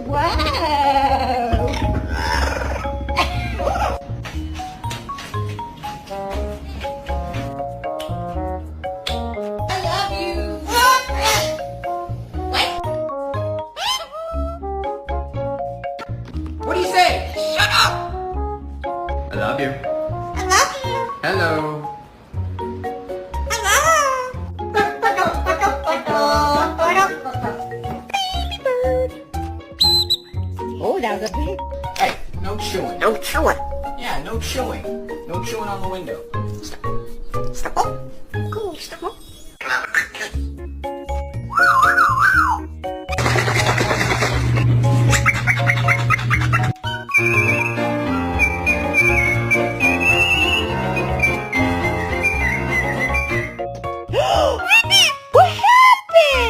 Wow! I love you! What do you say? Shut up! I love you. I love you! Hello. Oh, that was a big... Hey, no chewing. Don't chew it. Yeah, no chewing. No chewing on the window. Stop.